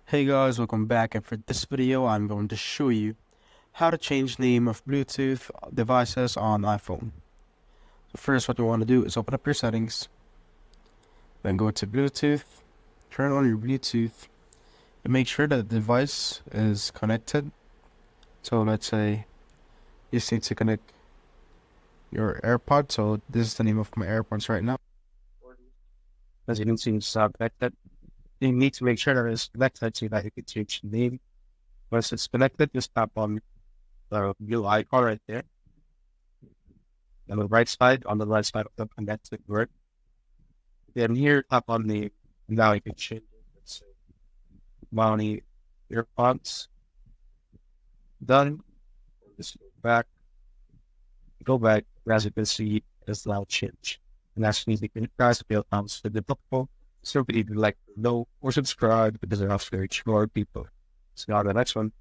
Hey guys, welcome back, and for this video I'm going to show you how to change name of Bluetooth devices on iPhone. So first what you want to do is open up your settings, then go to Bluetooth, turn on your Bluetooth, and make sure that the device is connected. So let's say you just need to connect your AirPods, so this is the name of my AirPods right now. As you can see, it's connected. You need to make sure that it's connected so that you can change the name. Once it's connected, just tap on the blue icon right there. On the right side of the connected word. Then here, tap on the, now you can change it. Let's say, Mounty earpods. Done. Just go back, as you can see, it's now changed. And that's easy for you guys to be able to bounce to the book. So if you'd like to know or subscribe because they're not very sure people. See you on the next one.